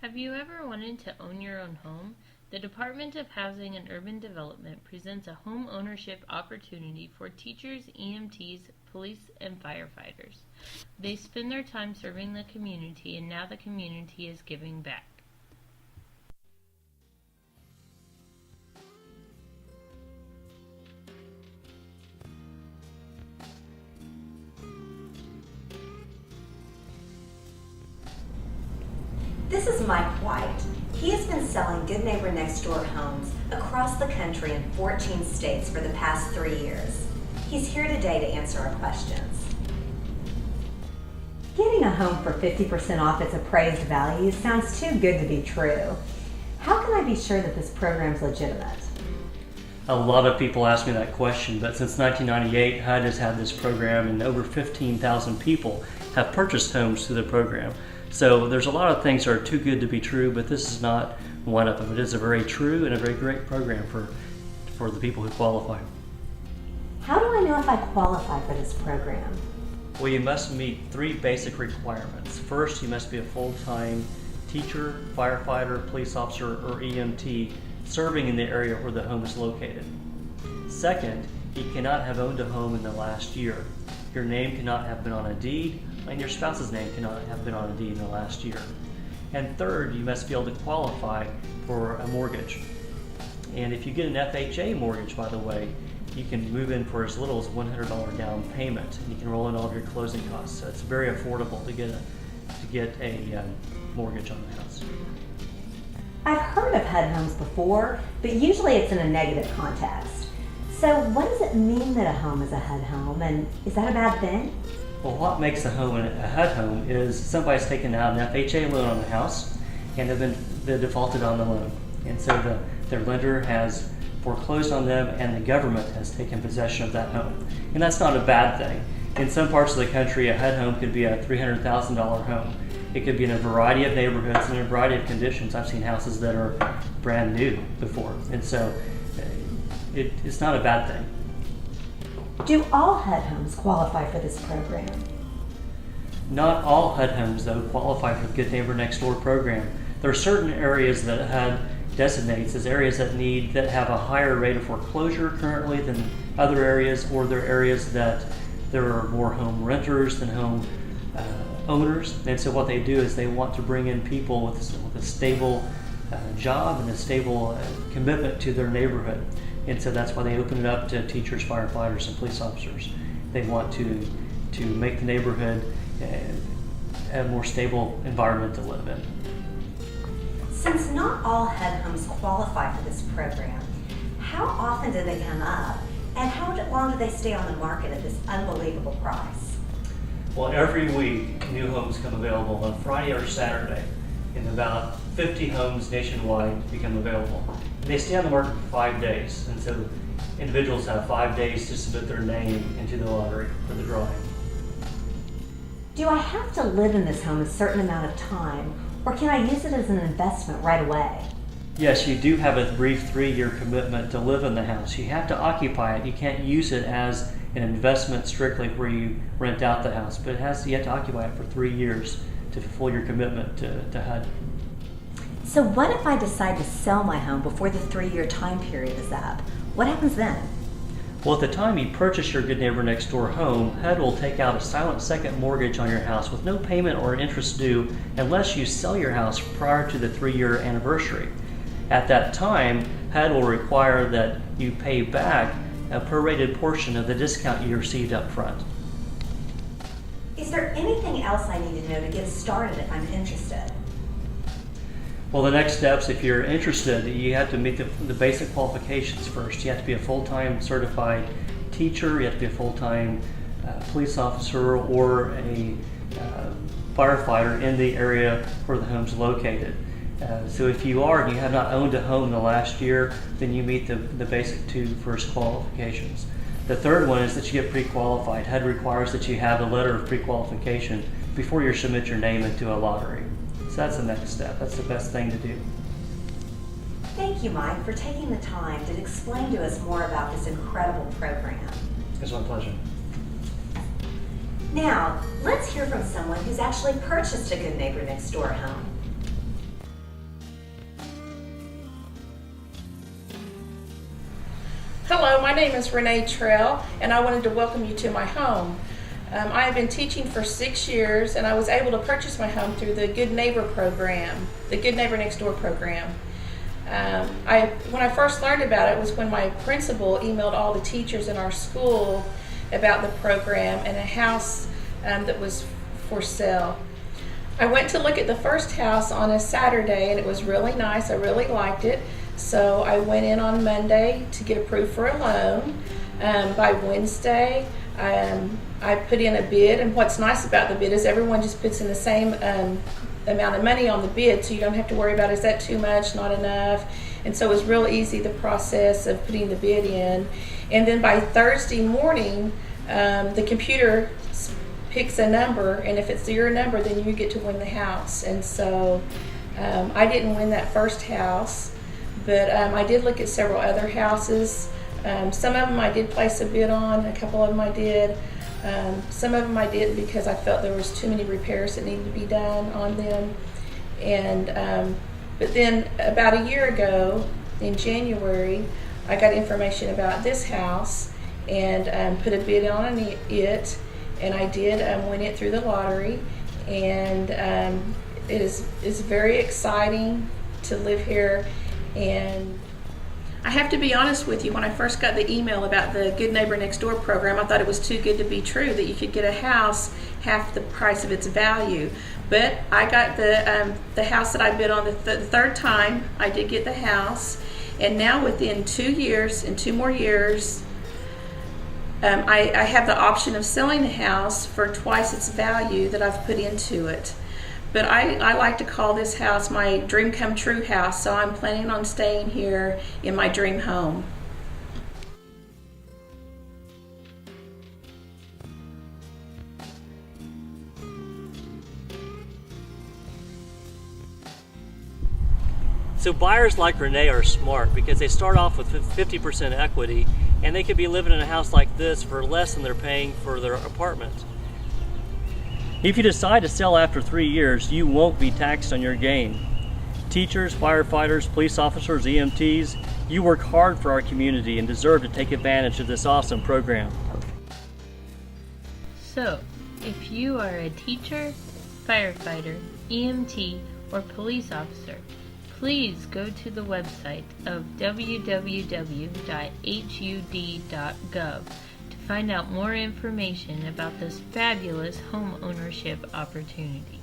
Have you ever wanted to own your own home? The Department of Housing and Urban Development presents a home ownership opportunity for teachers, EMTs, police, and firefighters. They spend their time serving the community, and now the community is giving back. This is Mike White. He has been selling Good Neighbor Next Door homes across the country in 14 states for the past 3 years. He's here today to answer our questions. Getting a home for 50% off its appraised value sounds too good to be true. How can I be sure that this program's legitimate? A lot of people ask me that question, but since 1998, HUD has had this program and over 15,000 people have purchased homes through the program. So there's a lot of things that are too good to be true, but this is not one of them. It is a very true and a very great program for the people who qualify. How do I know if I qualify for this program? Well, you must meet 3 basic requirements. First, you must be a full-time teacher, firefighter, police officer, or EMT serving in the area where the home is located. Second, you cannot have owned a home in the last year. Your name cannot have been on a deed, and your spouse's name cannot have been on a deed in the last year. And third, you must be able to qualify for a mortgage. And if you get an FHA mortgage, by the way, you can move in for as little as $100 down payment, and you can roll in all of your closing costs. So it's very affordable to get a mortgage on the house. I've heard of HUD homes before, but usually it's in a negative context. So what does it mean that a home is a HUD home, and is that a bad thing? Well, what makes a home a HUD home is somebody's taken out an FHA loan on the house and they're defaulted on the loan. And so their lender has foreclosed on them and the government has taken possession of that home. And that's not a bad thing. In some parts of the country, a HUD home could be a $300,000 home. It could be in a variety of neighborhoods and in a variety of conditions. I've seen houses that are brand new before. And so it's not a bad thing. Do all HUD homes qualify for this program? Not all HUD homes, though, qualify for the Good Neighbor Next Door program. There are certain areas that HUD designates as areas that have a higher rate of foreclosure currently than other areas, or they're areas that there are more home renters than home owners. And so what they do is they want to bring in people with a stable job and a stable commitment to their neighborhood. And so that's why they open it up to teachers, firefighters, and police officers. They want to make the neighborhood a more stable environment to live in. Since not all HUD homes qualify for this program, how often do they come up, and how long do they stay on the market at this unbelievable price? Well, every week, new homes come available on Friday or Saturday, and about 50 homes nationwide become available. And they stay on the market for 5 days, and so individuals have 5 days to submit their name into the lottery for the drawing. Do I have to live in this home a certain amount of time, or can I use it as an investment right away? Yes, you do have a brief 3-year commitment to live in the house. You have to occupy it. You can't use it as an investment strictly where you rent out the house, but you have to occupy it for 3 years to fulfill your commitment to HUD. So what if I decide to sell my home before the 3-year time period is up? What happens then? Well, at the time you purchase your Good Neighbor Next Door home, HUD will take out a silent second mortgage on your house with no payment or interest due unless you sell your house prior to the 3-year anniversary. At that time, HUD will require that you pay back a prorated portion of the discount you received up front. Is there anything else I need to know to get started if I'm interested? Well, the next steps, if you're interested, you have to meet the basic qualifications first. You have to be a full-time certified teacher, you have to be a full-time police officer, or a firefighter in the area where the home's located. So if you are and you have not owned a home in the last year, then you meet the basic 2 first qualifications. The third one is that you get pre-qualified. HUD requires that you have a letter of pre-qualification before you submit your name into a lottery. So that's the next step. That's the best thing to do. Thank you, Mike, for taking the time to explain to us more about this incredible program. It's my pleasure. Now, let's hear from someone who's actually purchased a Good Neighbor Next Door home. name is Renee Trail, and I wanted to welcome you to my home. I have been teaching for 6 years, and I was able to purchase my home through the Good Neighbor program, the Good Neighbor Next Door program. When I first learned about it was when my principal emailed all the teachers in our school about the program and a house that was for sale. I went to look at the first house on a Saturday, and it was really nice. I really liked it. So I went in on Monday to get approved for a loan. By Wednesday, I put in a bid, and what's nice about the bid is everyone just puts in the same amount of money on the bid, so you don't have to worry about, is that too much, not enough? And so it was real easy, the process of putting the bid in. And then by Thursday morning, the computer picks a number, and if it's your number, then you get to win the house. And so I didn't win that first house, but I did look at several other houses. Some of them I did place a bid on, a couple of them I did. Some of them I didn't because I felt there was too many repairs that needed to be done on them. And but then about a year ago, in January, I got information about this house and put a bid on it, and I did win it through the lottery. And it is very exciting to live here. And I have to be honest with you, when I first got the email about the Good Neighbor Next Door program, I thought it was too good to be true, that you could get a house half the price of its value. But I got the house that I bid on the third time. I did get the house, and now within 2 years, in 2 more years, I have the option of selling the house for twice its value that I've put into it. But I like to call this house my dream come true house, so I'm planning on staying here in my dream home. So buyers like Renee are smart because they start off with 50% equity, and they could be living in a house like this for less than they're paying for their apartment. If you decide to sell after 3 years, you won't be taxed on your gain. Teachers, firefighters, police officers, EMTs, you work hard for our community and deserve to take advantage of this awesome program. So, if you are a teacher, firefighter, EMT, or police officer, please go to the website of www.hud.gov to find out more information about this fabulous home ownership opportunity.